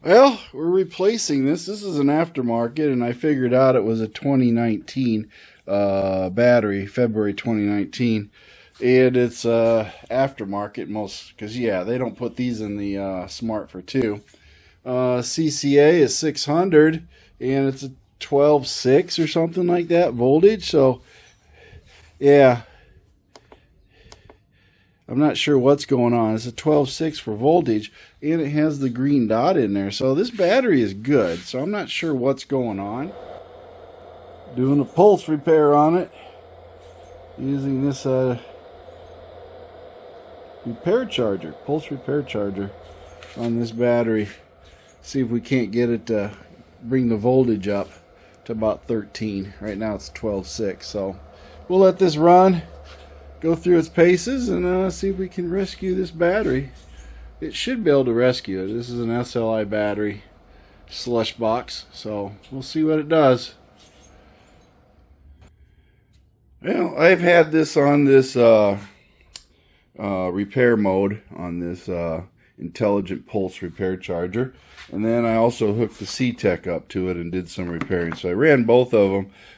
Well, we're replacing this. This is an aftermarket, and I figured out it was a 2019 battery, February 2019. And it's aftermarket most, because yeah, they don't put these in the Smart for 2. CCA is 600, and it's a 12.6 or something like that voltage. So yeah, I'm not sure what's going on. It's a 12.6 for voltage, and it has the green dot in there. So this battery is good. So I'm not sure what's going on. Doing a pulse repair on it using this pulse repair charger on this battery. See if we can't get it to bring the voltage up to about 13. Right now it's 12.6. So we'll let this run, go through its paces, and see if we can rescue this battery. It should be able to rescue it. This is an SLI battery slush box, so we'll see what it does. Well, I've had this on this repair mode on this intelligent pulse repair charger, and then I also hooked the C-Tech up to it and did some repairing. So I ran both of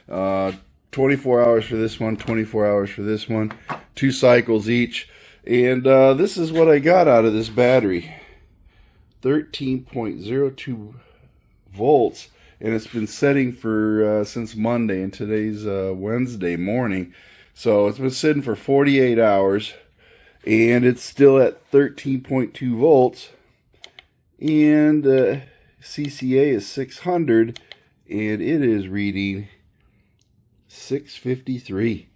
them, 24 hours for this one, 24 hours for this one, 2 cycles each. And this is what I got out of this battery. 13.02 volts. And it's been setting for since Monday, and today's Wednesday morning. So it's been sitting for 48 hours. And it's still at 13.2 volts. And CCA is 600. And it is reading 653.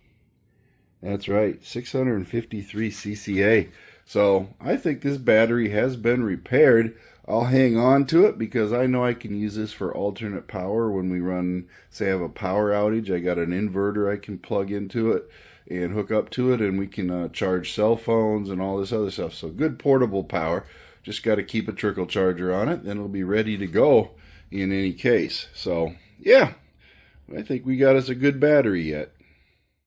That's right, 653 CCA. So I think this battery has been repaired. I'll hang on to it because I know I can use this for alternate power when we run, say I have a power outage. I got an inverter I can plug into it and hook up to it, and we can charge cell phones and all this other stuff. So good portable power. Just got to keep a trickle charger on it, then it'll be ready to go in any case. So yeah, I think we got us a good battery yet.